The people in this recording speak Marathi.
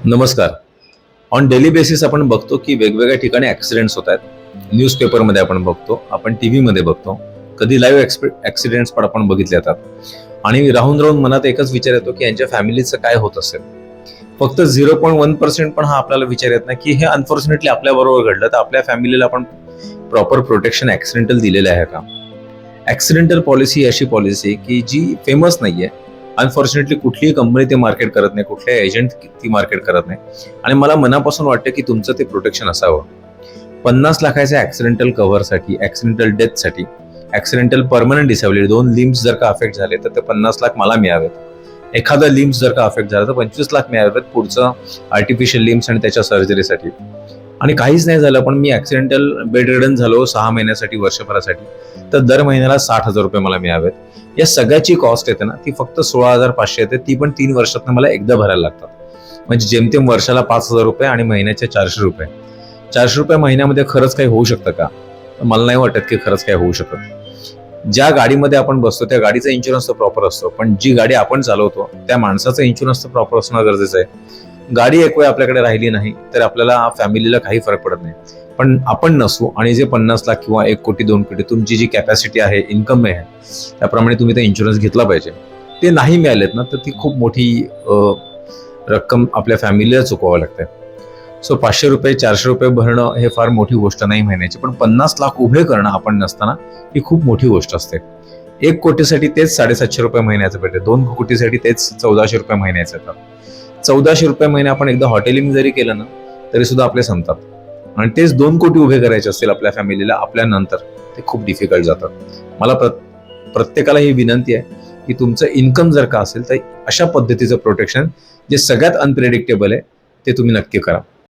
नमस्कार. ऑन डेली बेसिस आपण बघतो की वेगवेगळ्या ठिकाणी ॲक्सिडेंट्स होत आहेत. न्यूजपेपरमध्ये आपण बघतो, आपण टीव्हीमध्ये बघतो, कधी लाईव्ह ॲक्सिडेंट्स पण आपण बघितले जातात. आणि राहून राहून मनात एकच विचार येतो की यांच्या फॅमिलीचं काय होत असेल. फक्त 0.1% पण हा आपल्याला विचार येत नाही की हे अनफॉर्च्युनेटली आपल्याबरोबर घडलं तर आपल्या फॅमिलीला आपण प्रॉपर प्रोटेक्शन ॲक्सिडेंटल दिलेलं आहे का. ॲक्सिडेंटल पॉलिसी अशी पॉलिसी की जी फेमस नाहीये. अनफॉर्च्युनेटली कुठलीही कंपनी ते मार्केट करत नाही, कुठल्याही एजंट ती मार्केट करत नाही. आणि मला मनापासून वाटतं की तुमचं ते प्रोटेक्शन असावं. 50 लाखाच्या ॲक्सिडेंटल कव्हरसाठी, ॲक्सिडेंटल डेथसाठी, ॲक्सिडेंटल परमनंट डिसेबिलिटी 2 लिम्स जर का अफेक्ट झाले तर ते 50 लाख मला मिळावेत. एखादा लिम्स जर का अफेक्ट झाला तर 25 लाख मिळावेत पुढचं आर्टिफिशियल लिम्स आणि त्याच्या सर्जरीसाठी. आणि काहीच नाही झालं पण मी ॲक्सिडेंटल बेड रिडन झालो 6 महिन्यासाठी, वर्षभरासाठी, तर दर महिन्याला 60,000 रुपये मला मिळावेत. या सगळ्याची कॉस्ट येते ना ती फक्त 16,500 येते. ती पण 3 वर्षातनं मला एकदा भरायला लागतात. म्हणजे जेमतेम वर्षाला 5,000 रुपये आणि महिन्याचे 400 रुपये. 400 रुपये महिन्यामध्ये खरंच काही होऊ शकतं का? तर मला नाही वाटत की खरंच काही होऊ शकत. ज्या गाडीमध्ये आपण बसतो त्या गाडीचा इन्शुरन्स तर प्रॉपर असतो, पण जी गाडी आपण चालवतो त्या माणसाचं इन्शुरन्स तर प्रॉपर असणं गरजेचं आहे. गाडी एक वेळ आपल्याकडे राहिली नाही तर आपल्याला फॅमिलीला काही फरक पडत नाही. पण आपण नसू आणि जे 50 लाख किंवा 1 कोटी 2 कोटी तुमची जी कॅपॅसिटी आहे, इन्कम आहे, त्याप्रमाणे तुम्ही ते इन्शुरन्स घेतला पाहिजे. ते नाही मिळालेत ना तर ती खूप मोठी रक्कम आपल्या फॅमिलीला चुकवावं लागते. सो 500 रुपये 400 रुपये भरणं हे फार मोठी गोष्ट नाही महिन्याची, पण 50 लाख उभे करणं आपण नसताना ही खूप मोठी गोष्ट असते. 1 कोटीसाठी तेच 750 रुपये महिन्याचं भेटते, 2 कोटीसाठी तेच 1400 रुपये महिन्याचं येतात. 1400 रुपये महिने आपण एकदा हॉटेलिंग जरी केलं ना तरी सुद्धा आपले संपतात. आणि तेच 2 कोटी उभे करायचे असतील आपल्या फॅमिलीला आपल्यानंतर ते खूप डिफिकल्ट जातात. मला प्रत्येकाला ही विनंती आहे की तुमचं इन्कम जर का असेल तर अशा पद्धतीचं प्रोटेक्शन जे सगळ्यात अनप्रेडिक्टेबल आहे ते तुम्ही नक्की करा.